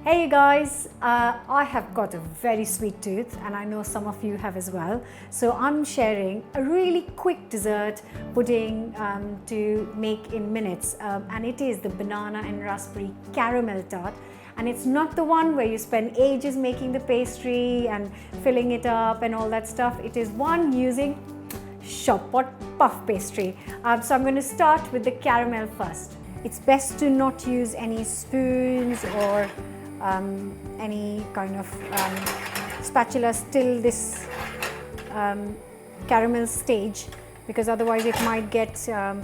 Hey you guys, I have got a very sweet tooth and I know some of you have as well. So I'm sharing a really quick dessert pudding to make in minutes and it is the banana and raspberry caramel tart. And it's not the one where you spend ages making the pastry and filling it up and all that stuff. It is one using shop pot puff pastry. So I'm going to start with the caramel first. It's best to not use any spoons or any kind of spatulas till this caramel stage, because otherwise it might get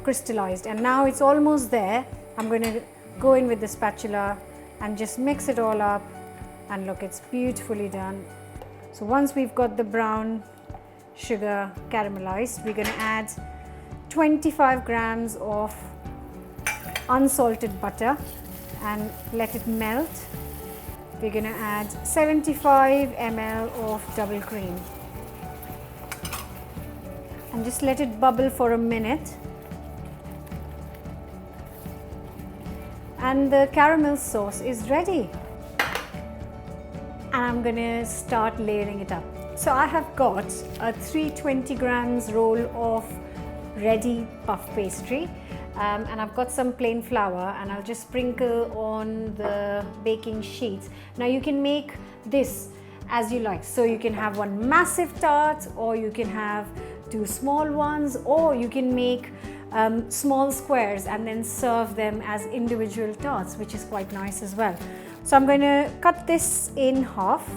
crystallized. And now it's almost there. I'm going to go in with the spatula and just mix it all up, and look, it's beautifully done. So once we've got the brown sugar caramelized, we're going to add 25 grams of unsalted butter and let it melt. We're going to add 75 ml of double cream and just let it bubble for a minute. And the caramel sauce is ready. And I'm going to start layering it up. So I have got a 320 grams roll of ready puff pastry. And I've got some plain flour and I'll just sprinkle on the baking sheets. Now you can make this as you like. So you can have one massive tart, or you can have two small ones, or you can make small squares and then serve them as individual tarts, which is quite nice as well. So I'm going to cut this in half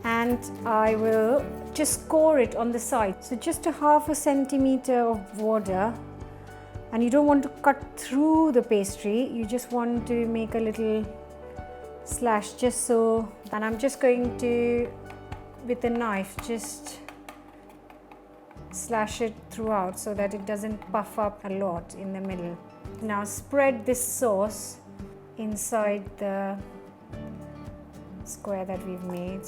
and I will just score it on the side. So just a half a centimeter of water, and you don't want to cut through the pastry, you just want to make a little slash just so. And I'm just going to, with a knife, just slash it throughout so that it doesn't puff up a lot in the middle. Now spread this sauce inside the square that we've made.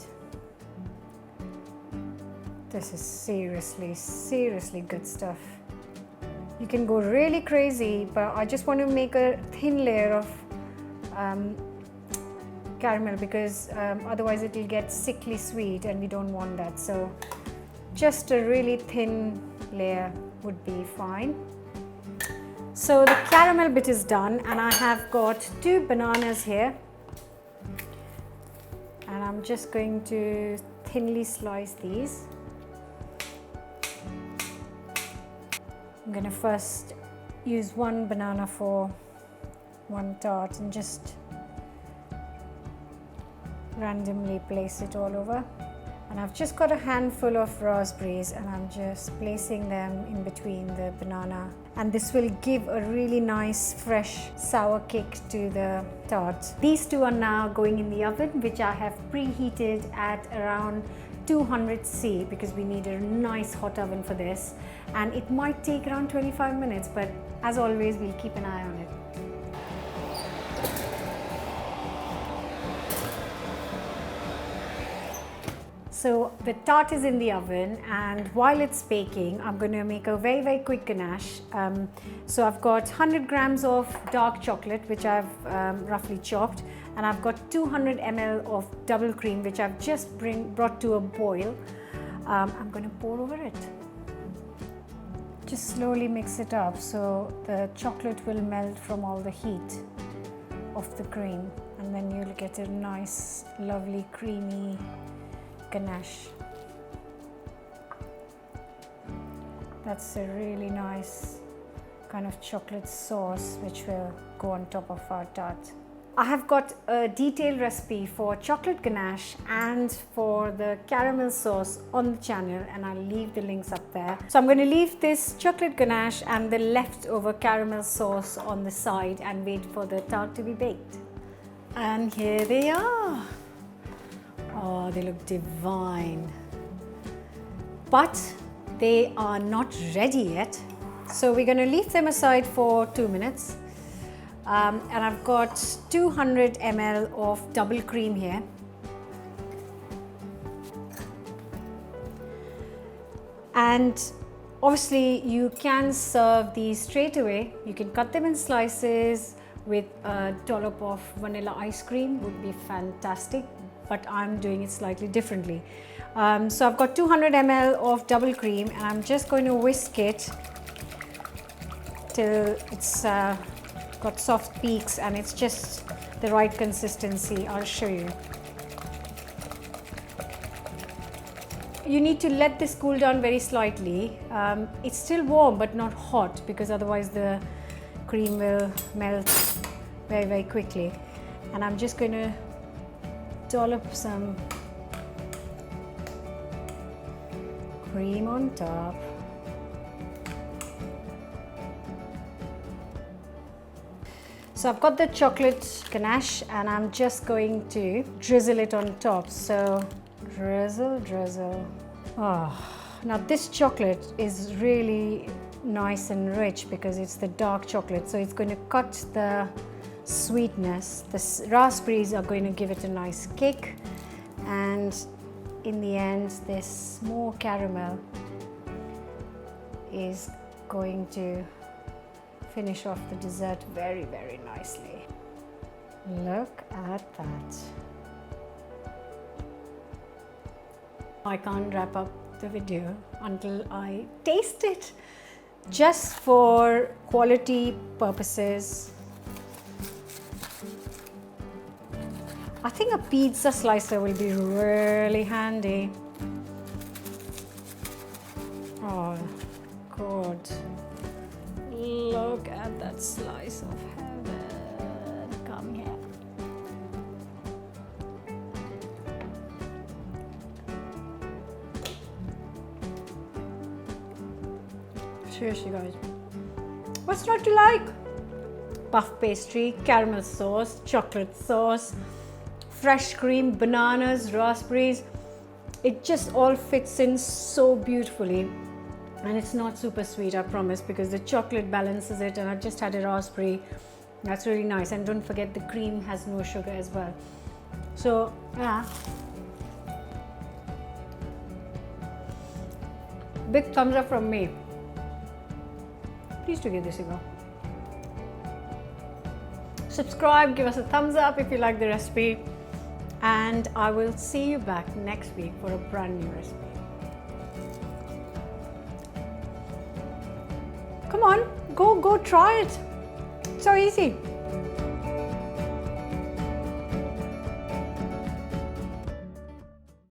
This is seriously good stuff. You can go really crazy, but I just want to make a thin layer of caramel because otherwise it will get sickly sweet and we don't want that. So just a really thin layer would be fine. So the caramel bit is done and I have got 2 bananas here. And I'm just going to thinly slice these. I'm going to first use 1 banana for 1 tart and just randomly place it all over. And I've just got a handful of raspberries and I'm just placing them in between the banana. And this will give a really nice fresh sour kick to the tart. These 2 are now going in the oven, which I have preheated at around 200 C because we need a nice hot oven for this, and it might take around 25 minutes, but as always we'll keep an eye on it. So the tart is in the oven, and while it's baking I'm going to make a very quick ganache. So I've got 100 grams of dark chocolate which I've roughly chopped, and I've got 200 ml of double cream which I've just brought to a boil. I'm going to pour over it. Just slowly mix it up so the chocolate will melt from all the heat of the cream, and then you'll get a nice lovely creamy ganache. That's a really nice kind of chocolate sauce which will go on top of our tart. I have got a detailed recipe for chocolate ganache and for the caramel sauce on the channel, and I'll leave the links up there. So I'm going to leave this chocolate ganache and the leftover caramel sauce on the side and wait for the tart to be baked. And here they are. Oh, they look divine. But they are not ready yet. So we're going to leave them aside for 2 minutes. And I've got 200 ml of double cream here. And obviously you can serve these straight away. You can cut them in slices with a dollop of vanilla ice cream would be fantastic, but I'm doing it slightly differently. So I've got 200 ml of double cream and I'm just going to whisk it till it's got soft peaks and it's just the right consistency. I'll show you. You need to let this cool down very slightly. It's still warm but not hot, because otherwise the cream will melt very, very quickly. And I'm just going to dollop some cream on top. So I've got the chocolate ganache and I'm just going to drizzle it on top. So drizzle, drizzle. Oh, now this chocolate is really nice and rich because it's the dark chocolate, so it's going to cut the sweetness. The raspberries are going to give it a nice kick, and in the end this more caramel is going to finish off the dessert very, very nicely. Look at that. I can't wrap up the video until I taste it. Just for quality purposes, I think a pizza slicer will be really handy. Oh, good. Look at that slice of heaven. Come here. Seriously guys, what's not to like? Puff pastry, caramel sauce, chocolate sauce, fresh cream, bananas, raspberries. It just all fits in so beautifully, and it's not super sweet, I promise, because the chocolate balances it, and I just had a raspberry. That's really nice, and don't forget the cream has no sugar as well. So yeah, big thumbs up from me. Please do give this a go. Subscribe, give us a thumbs up if you like the recipe, and I will see you back next week for a brand new recipe. Come on, go try it. So easy.